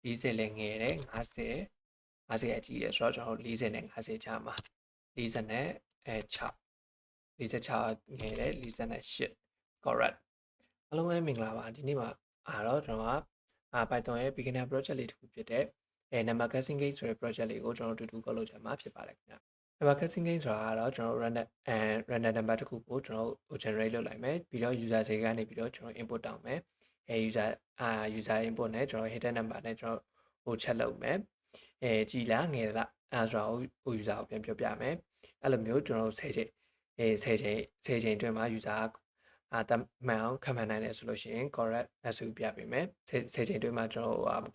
40လည်းငယ်တယ်50အကြီးရဆိုတော့ကျွန်တော်40နဲ့50ချာမှာ40နဲ့6 46ငယ်တယ်48 correct အားလုံးပဲမင်္ဂလာပါဒီနေ့မှာတော့ကျွန်တော်ကPython ရဲ့ beginner project လေးတစ်ခုဖြစ်တဲ့number casting game ဆိုတဲ့ project လေးကိုကျွန်တော်တူလုပ်လို့ချင်မှာဖြစ်ပါတယ်ခင်ဗျ number casting game ဆိုတာကတော့ကျွန်တော် random number တစ်ခုကိုကျွန်တော် generate လုပ်လိုက်မယ်ပြီးတော့ user တွေကနေပြီးတော့ကျွန်တော် input တောင်းမယ်user input နဲ့ကျွန်တော် hidden number နဲ့ကျွန်တော်ချက်လုပ်မယ်ကြည်လားငယ်လားဆိုတာကို user ကိုပြန်ပြောပြမယ်အဲ့လိုမျိုးကျွန်တော်10ချိန်အတွင်းမှာ user တမှန်အောင်ခံမှန်နိုင်တယ်ဆိုလို့ရှိရင် correct ဆိုပြပေးမယ်10ချိန်အတွင်းမှာကျွန်တော်မ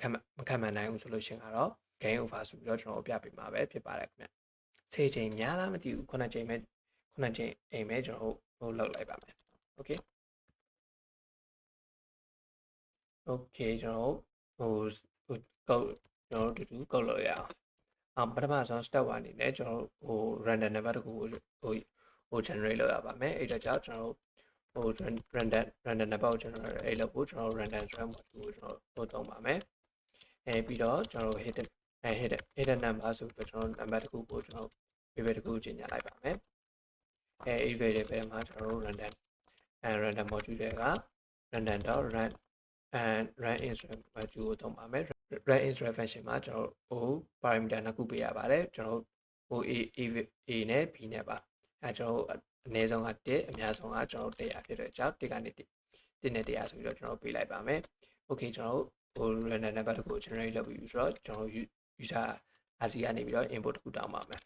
ခံမှန်နိုင်ဘူးဆိုလို့ရှိရင်ကတော့ gain over ဆိုပြီးတော့ကျွန်တော်ပြပေးမှာပဲဖြစ်ပါတယ်ခင်ဗျ10ချိန်များလားမသိဘူး9ချိန်ပဲ9ချိန်အိမ်ပဲကျွန်တော်လောက်လိုက်ပါမယ် okay ကျွန်တော်ကျွန်တော်တူကုတ်လို့ရအောင်ပထမဆုံး step 1အနေနဲ့ကျွန်တော်random number တခုကိုgenerate လုပ်ရပါမယ်အဲ့တော့ကြောင့်ကျွန်တော်random number ကိုကျွန်တော်အဲ့လောက်ကိုကျွန်တော် random string ကိုကျွန်တော်သုံးပါမယ်ပြီးတော့ကျွန်တော် hidden number ဆိုပြီးကျွန်တော် number တခုကိုကျွန်တော် variable တခုကြီးညာလိုက်ပါမယ်အဲ့ variable မှာကျွန်တော် random module တွေက random.run run instrument module ကိုသုံးပါမယ် run instrument function မှာကျွန်တော်parameter နှစ်ခုပေးရပါတယ်ကျွန်တော်a နဲ့ b နဲ့ပါကျွန်တော်အနည်းဆုံးက1အများဆုံးကကျွန်တော်100ဖြစ်တဲ့အကြောင်း1ကနေ1နဲ့100ဆိုပြီးတော့ကျွန်တော်ပေးလိုက်ပါမယ် okay ကျွန်တော်random number တခု generate လုပ်ပြီးဆိုတော့ကျွန်တော် user RC ကနေပြီးတော့ input တခုတောင်းပါမယ်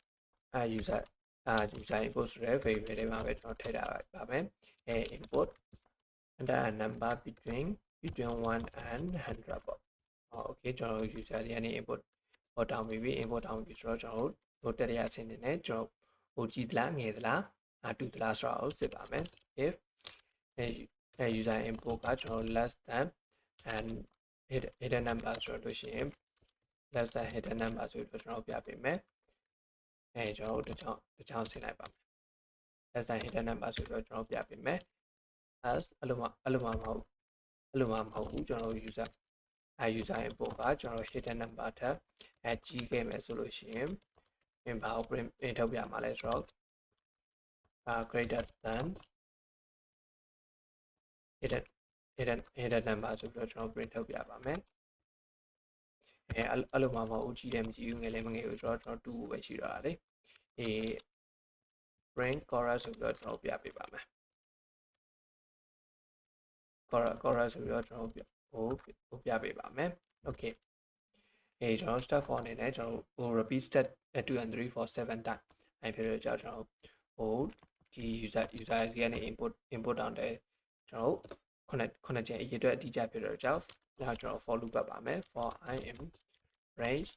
user input ဆိုတဲ့ variable တွေမှာပဲကျွန်တော်ထည့်ထားပါမယ်input and a number between 1 and 100ပေါ့okay ကျွန်တော် user တွေကနေ input တောင်းပြီး input တောင်းပြီးဆိုတော့ကျွန်တော်တို့တရားချင်းနေနဲ့ကျွန်တော်ကြည်သလားငယ်သလားတူသလားဆိုတာကိုစစ်ပါမယ် if user input ကကျွန်တော် less than and hidden number ဆိုလို့ရှိရင် less than hidden number ဆိုတော့ကျွန်တော်ပြပေးမယ်ကျွန်တော်တို့တစ်ချောင်းဆင်းလိုက်ပါမယ် less than hidden number ဆိုတော့ကျွန်တော်ပြပေးမယ် as အဲ့လိုမှမဟုတ်ဘူးကျွန်တော် user input ကကျွန်တော် hidden number ထက်ကြီးခဲ့မယ်ဆိုလို့ရှိရင်ဘာကို print ထုတ်ပြမှာလဲဆိုတော့greater than hidden number ဆိုပြီးတော့ကျွန်တော် print ထုတ်ပြပါမယ်အဲ့လိုမှမဟုတ်ကြီးတယ်မကြီးဘူးငယ်လည်းမငယ်ဘူးဆိုတော့ကျွန်တော်2ကိုပဲရှိတော့တာလေprint chorus ဆိုပြီးတော့ကျွန်တော်ပြပေးပါမယ် chorus ဆိုပြီးတော့ကျွန်တော်ပြပေးပါမယ် okay ကျွန်တော် step 4အနေနဲ့ကျွန်တော် repeat step 2 and 3 for 7 time အဲ့ဖြစ်တော့ကျွန်တော်ဒီ user စီကနေ input တောင်းတယ်ကျွန်တော်ခုနချက်အရေးအတွက်အတိအကျဖြစ်တော့ကြောင့်ကျွန်တော် for loop ပတ်ပါမယ် for I am range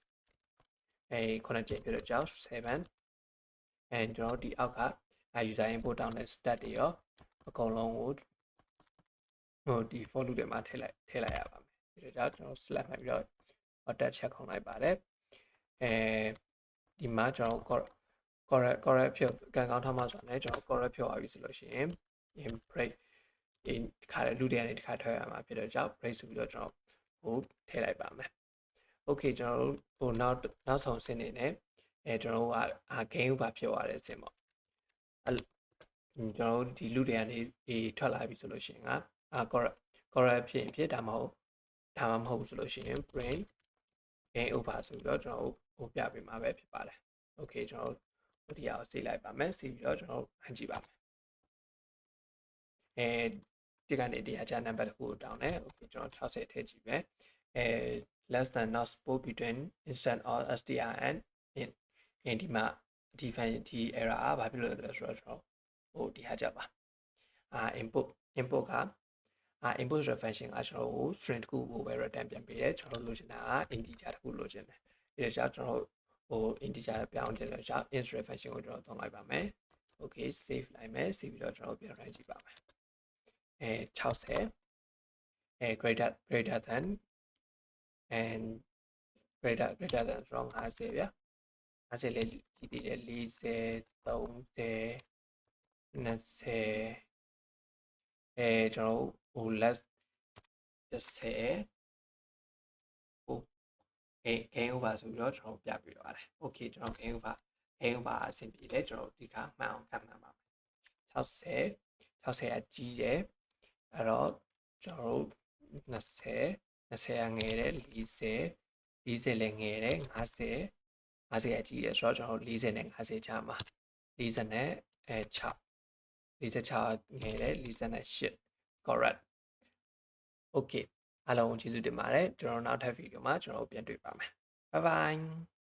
ခုနချက်ဖြစ်တော့ကြောင့်7 and ကျွန်တော်ဒီအောက်က user input တောင်းတဲ့ stat တွေရောအကုန်လုံးကိုဒီ for loop တွေမှာထည့်လိုက်ရပါမယ်ဒါကြောင့်ကျွန်တော် select မှတ်ပြီးတော့ attach ချက်ခုံလိုက်ပါတယ်ဒီမှာကျွန်တော် correct ဖြစ်ကန်ကောင်းထားမှဆိုတော့ကျွန်တော် correct ဖြစ်သွားပြီဆိုလို့ရှိရင် in break in ခါလူတွေကနေတစ်ခါထွက်ရမှာဖြစ်တော့ကြောင့် break ဆိုပြီးတော့ကျွန်တော်ထည့်လိုက်ပါမယ် okay ကျွန်တော်တို့နောက်ဆုံးဆင်းနေနဲ့ကျွန်တော်ကgain over ဖြစ်သွားတဲ့အဆင့်ပေါ့ကျွန်တော်ဒီလူတွေကနေထွက်လာပြီဆိုလို့ရှိရင်က correct ဖြစ်ဒါမှမဟုတ်ဆိုလို့ရှိရင် print gain over ဆိုပြီးတော့ကျွန်တော်ပြပေးမှာပဲဖြစ်ပါတယ် okay ကျွန်တော်ဒီအောင်စေးလိုက်ပါမယ်စေးပြီးတော့ကျွန်တော်ဟန်ကြည့်ပါမယ်ဒီကနေတရားချ number တခုကိုတောင်းတယ် okay ကျွန်တော်60ထည့်ကြည့်မယ်less than not support between instant or str and in ဒီမှာဒီ error ဘာဖြစ်လို့လဲဆိုတော့ကျွန်တော်ဒီဟာကြပါinput ကinput function ကကျွန်တော်ကို string တခုကိုပဲ return ပြန်ပေးတယ်ကျွန်တော်လိုချင်တာက integer တခုလိုချင်တယ်အဲဒါကြောင့်ကျွန်တော်integer ပြောင်းချင်တဲ့ကြောင့် int function ကိုကျွန်တော်သုံးလိုက်ပါမယ် okay save လိုက်မယ် save ပြီးတော့ကျွန်တော်ပြန် run ကြည့်ပါမယ်60greater than and greater than ဆိုတော့50ဗျာ50လေးကြည့်သေးတယ်40 30 20ကျွန်တော်less 10 gain over ဆိုပြီးတော့ကျွန်တော်ပြပြသွားတယ် okay ကျွန်တော် gain over အဆင်ပြေတယ်ကျွန်တော်ဒီခါမှန်အောင်ခန့်မှန်ပါမယ်60ကကြီးတယ်အဲ့တော့ကျွန်တော်တို့20ကငယ်တယ်40လည်းငယ်တယ်50ကကြီးတယ်ဆိုတော့ကျွန်တော်တို့40နဲ့50ချာမှာ40နဲ့6 46ငယ်တယ်48 correct okay အားလုံးကျေးဇူးတင်ပါတယ်ကျွန်တော်နောက်ထပ်ဗီဒီယိုမှာကျွန်တော်ပြန်တွေ့ပါမယ် bye bye